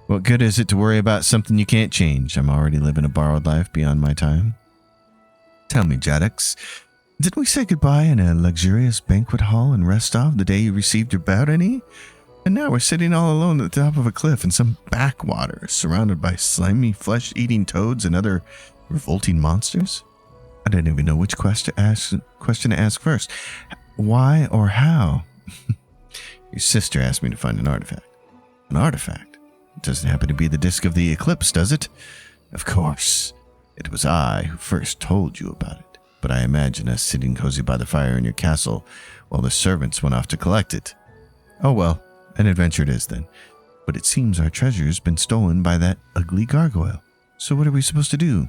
what good is it to worry about something you can't change? I'm already living a borrowed life beyond my time. Tell me, Jadex, didn't we say goodbye in a luxurious banquet hall in Restov the day you received your bounty? And now we're sitting all alone at the top of a cliff in some backwater, surrounded by slimy, flesh-eating toads and other revolting monsters? I don't even know which question to ask first. Why or how? Your sister asked me to find an artifact. An artifact? It doesn't happen to be the disc of the eclipse, does it? Of course. It was I who first told you about it, but I imagine us sitting cozy by the fire in your castle while the servants went off to collect it. Oh well, an adventure it is then. But it seems our treasure's been stolen by that ugly gargoyle. So what are we supposed to do?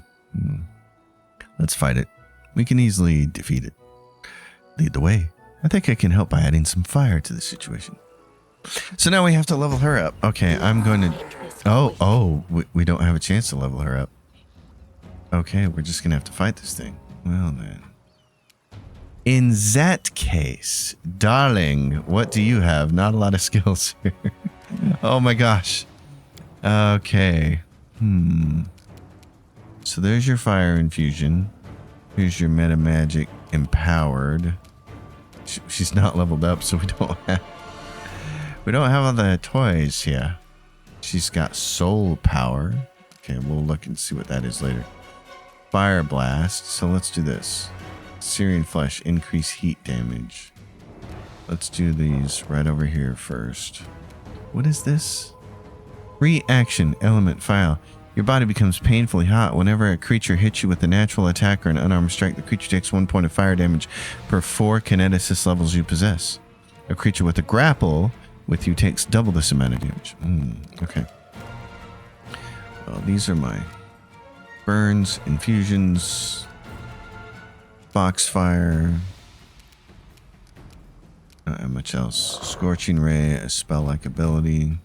Let's fight it. We can easily defeat it. Lead the way. I think I can help by adding some fire to the situation. So now we have to level her up. Okay, I'm going to... we don't have a chance to level her up. Okay, we're just going to have to fight this thing. Well then. In that case, darling, what do you have? Not a lot of skills here. Oh my gosh. Okay. So there's your fire infusion. Here's your meta magic empowered. She's not leveled up, so we don't have all the toys here. She's got soul power. Okay, we'll look and see what that is later. Fire blast. So let's do this. Syrian flesh, increase heat damage. Let's do these right over here first. What is this? Reaction element file. Your body becomes painfully hot whenever a creature hits you with a natural attack or an unarmed strike. The creature takes 1 point of fire damage per 4 kineticist levels you possess. A creature with a grapple with you takes double this amount of damage. Okay. Well, these are my burns, infusions, foxfire. Not much else. Scorching ray, a spell-like ability.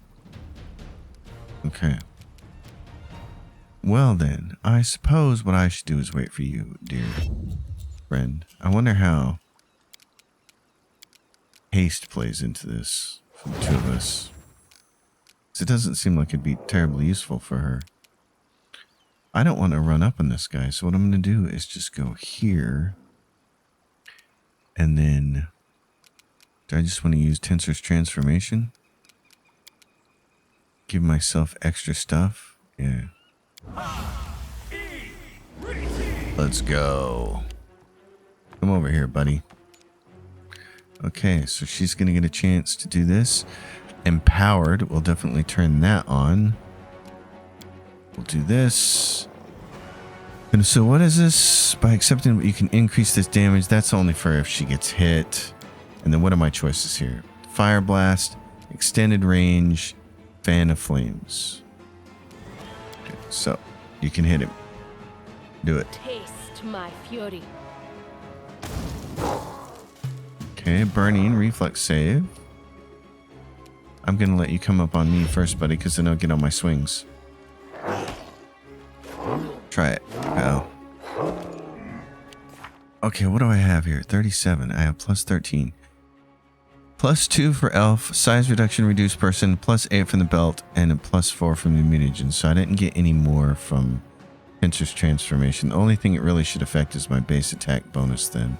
Okay. Well then, I suppose what I should do is wait for you, dear friend. I wonder how haste plays into this for the two of us. 'Cause it doesn't seem like it'd be terribly useful for her. I don't want to run up on this guy, so what I'm going to do is just go here. And then, do I just want to use Tensor's transformation? give myself extra stuff. Yeah. Let's go. Come over here, buddy. Okay, so she's going to get a chance to do this. Empowered, we'll definitely turn that on. We'll do this. And so what is this? By accepting, you can increase this damage. That's only for if she gets hit. And then what are my choices here? Fire Blast, Extended Range, Fan of Flames. Okay, so you can hit him. Do it. Taste my fury. Okay, Burning, Reflex save. I'm going to let you come up on me first, buddy, because then I'll get on my swings. Try it. Oh. Okay, what do I have here? 37. I have plus 13. Plus 2 for elf, size reduction reduced person, plus 8 from the belt, and a plus 4 from the mutagen. So I didn't get any more from Pincer's transformation. The only thing it really should affect is my base attack bonus then.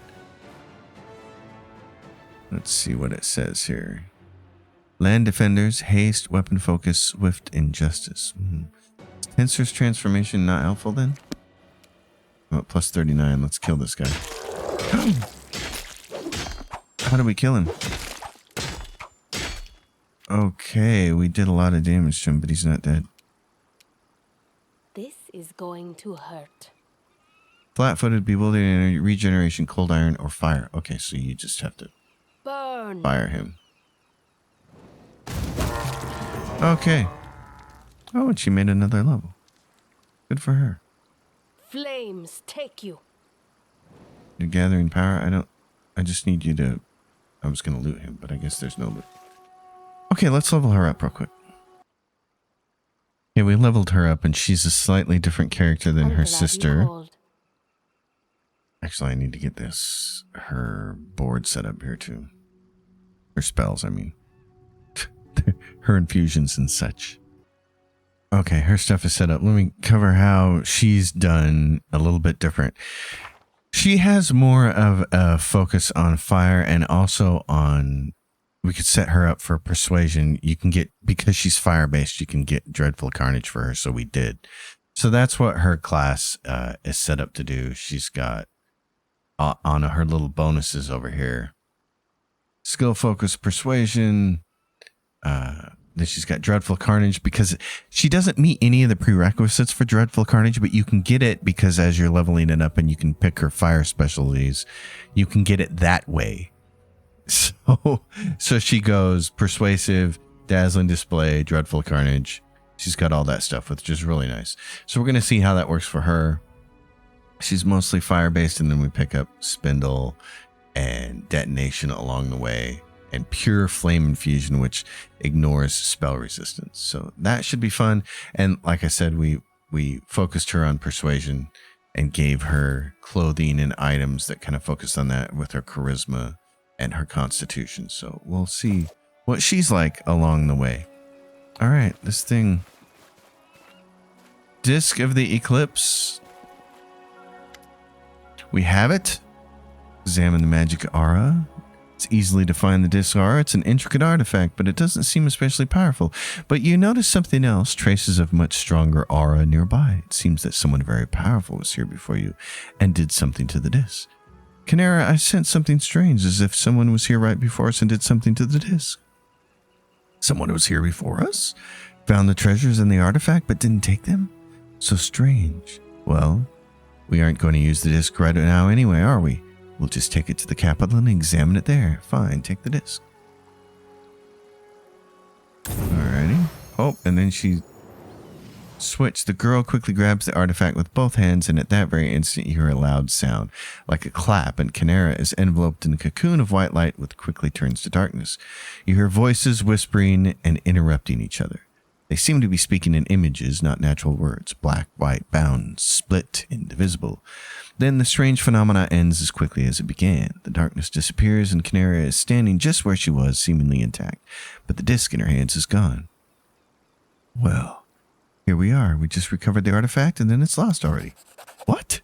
Let's see what it says here. Land defenders, haste, weapon focus, swift, and justice. Is Pincer's transformation not helpful then? I'm at plus 39. Let's kill this guy. How do we kill him? Okay, we did a lot of damage to him, but he's not dead. This is going to hurt. Flat-footed, bewildering, regeneration, cold iron, or fire. Okay, so you just have to Burn. fire him. Okay. Oh, and she made another level. Good for her. Flames take you. You're gathering power. I just need you to. I was gonna loot him, but I guess there's no loot. Okay, let's level her up real quick. Okay, we leveled her up, and she's a slightly different character than I'm her glad you sister. called. Actually, I need to get her board set up here too. Her spells, I mean. Her infusions and such. Okay, her stuff is set up. Let me cover how she's done a little bit different. She has more of a focus on fire and also on, we could set her up for persuasion. You can get, because she's fire based, you can get Dreadful Carnage for her. So we did. So that's what her class is set up to do. She's got on her little bonuses over here. Skill focus, persuasion. Then she's got Dreadful Carnage because she doesn't meet any of the prerequisites for Dreadful Carnage, but you can get it because as you're leveling it up and you can pick her fire specialties, you can get it that way. So she goes Persuasive, Dazzling Display, Dreadful Carnage. She's got all that stuff, which is really nice. So we're going to see how that works for her. She's mostly fire-based, and then we pick up Spindle and Detonation along the way. And Pure Flame Infusion, which ignores spell resistance. So that should be fun. And like I said, we focused her on Persuasion and gave her clothing and items that kind of focused on that with her Charisma and her Constitution. So we'll see what she's like along the way. All right, this thing. Disc of the Eclipse. We have it. Examine the magic aura. It's easily to find the disc aura. It's an intricate artifact, but it doesn't seem especially powerful. But you notice something else, traces of much stronger aura nearby. It seems that someone very powerful was here before you and did something to the disc. Canara, I sense something strange, as if someone was here right before us and did something to the disc. Someone was here before us? Found the treasures and the artifact, but didn't take them? So strange. Well, we aren't going to use the disc right now anyway, are we? We'll just take it to the capital and examine it there. Fine, take the disc. Alrighty. Oh, and then she switched. The girl quickly grabs the artifact with both hands, and at that very instant you hear a loud sound, like a clap, and Canara is enveloped in a cocoon of white light which quickly turns to darkness. You hear voices whispering and interrupting each other. They seem to be speaking in images, not natural words. Black, white, bound, split, indivisible. Then the strange phenomena ends as quickly as it began. The darkness disappears and Canara is standing just where she was, seemingly intact. But the disc in her hands is gone. Well, here we are. We just recovered the artifact and then it's lost already. What?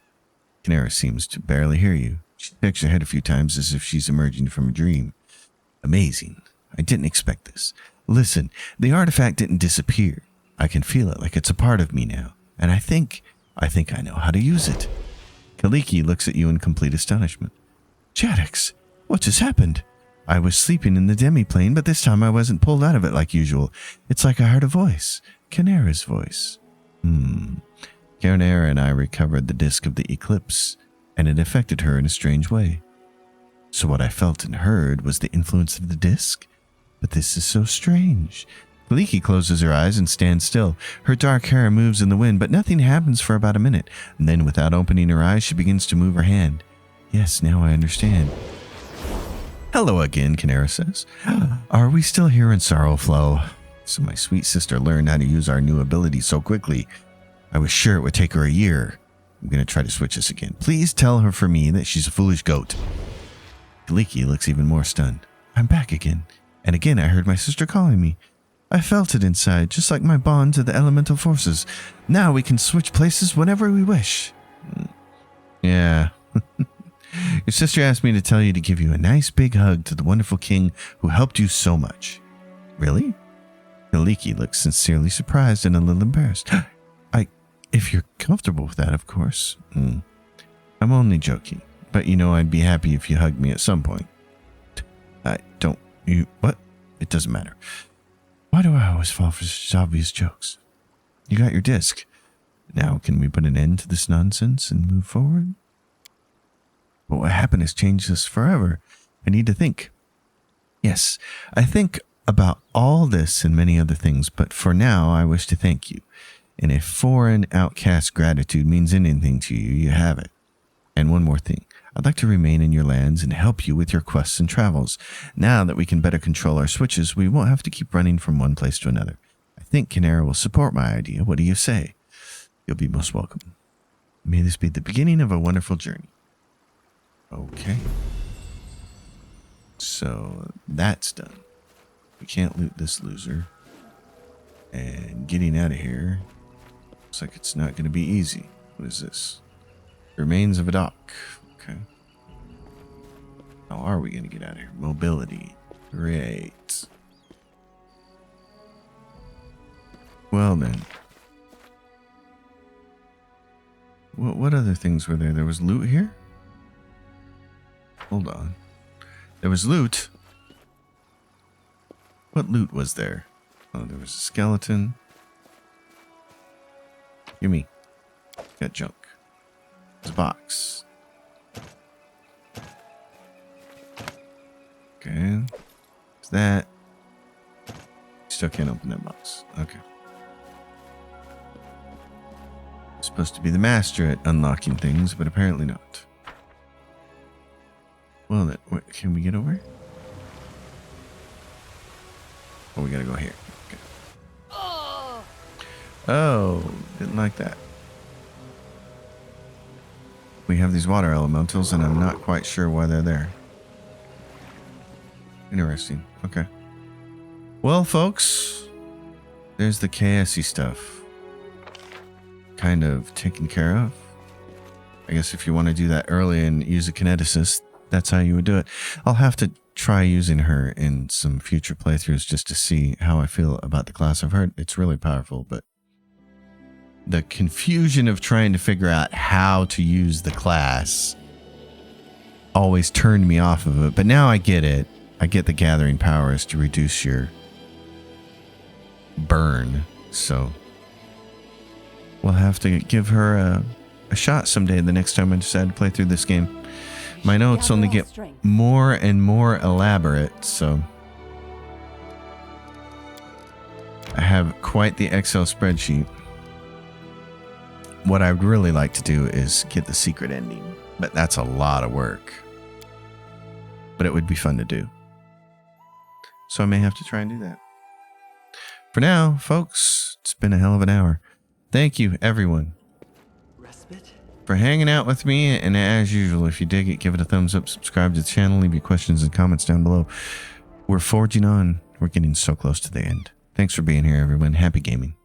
Canara seems to barely hear you. She shakes her head a few times as if she's emerging from a dream. Amazing. I didn't expect this. Listen, the artifact didn't disappear. I can feel it like it's a part of me now. And I think I know how to use it. Kaliki looks at you in complete astonishment. Shaddix, what just happened? I was sleeping in the demi-plane, but this time I wasn't pulled out of it like usual. It's like I heard a voice. Canera's voice. Canera and I recovered the disk of the eclipse, and it affected her in a strange way. So what I felt and heard was the influence of the disk? But this is so strange. Kaliki closes her eyes and stands still. Her dark hair moves in the wind, but nothing happens for about a minute. And then, without opening her eyes, she begins to move her hand. Yes, now I understand. Hello again, Canera says. Are we still here in Sorrowflow? So my sweet sister learned how to use our new ability so quickly. I was sure it would take her a year. I'm going to try to switch this again. Please tell her for me that she's a foolish goat. Kaliki looks even more stunned. I'm back again. And again I heard my sister calling me. I felt it inside, just like my bond to the elemental forces. Now we can switch places whenever we wish. Yeah. Your sister asked me to tell you to give you a nice big hug to the wonderful king who helped you so much. Really? Kaliki looks sincerely surprised and a little embarrassed. If you're comfortable with that, of course. I'm only joking. But you know I'd be happy if you hugged me at some point. What? It doesn't matter. Why do I always fall for such obvious jokes? You got your disc. Now can we put an end to this nonsense and move forward? But what happened has changed us forever. I need to think. Yes, I think about all this and many other things, but for now I wish to thank you. And if foreign outcast gratitude means anything to you, you have it. And one more thing. I'd like to remain in your lands and help you with your quests and travels. Now that we can better control our switches, we won't have to keep running from one place to another. I think Canera will support my idea. What do you say? You'll be most welcome. May this be the beginning of a wonderful journey. Okay. So that's done. We can't loot this loser. And getting out of here looks like it's not going to be easy. What is this? Remains of a dock. Okay. How are we going to get out of here? Mobility. Great. Well then. What other things were there? There was loot here? Hold on. There was loot. What loot was there? Oh, there was a skeleton. Gimme. Got junk. There's a box. Okay. What's that? Still can't open that box. Okay. I'm supposed to be the master at unlocking things, but apparently not. Well, then, can we get over? Oh, we gotta go here. Okay. Oh, didn't like that. We have these water elementals, and I'm not quite sure why they're there. Interesting. Okay. Well, folks, there's the Kaessi stuff. Kind of taken care of. I guess if you want to do that early and use a kineticist, that's how you would do it. I'll have to try using her in some future playthroughs just to see how I feel about the class. I've heard it's really powerful, but the confusion of trying to figure out how to use the class always turned me off of it. But now I get it. I get the gathering powers to reduce your burn. So we'll have to give her a shot someday the next time I decide to play through this game. My notes only get more and more elaborate, so I have quite the Excel spreadsheet. What I'd really like to do is get the secret ending, but that's a lot of work. But it would be fun to do. So I may have to try and do that. For now, folks, it's been a hell of an hour. Thank you, everyone, for hanging out with me. And as usual, if you dig it, give it a thumbs up, subscribe to the channel, leave your questions and comments down below. We're forging on. We're getting so close to the end. Thanks for being here, everyone. Happy gaming.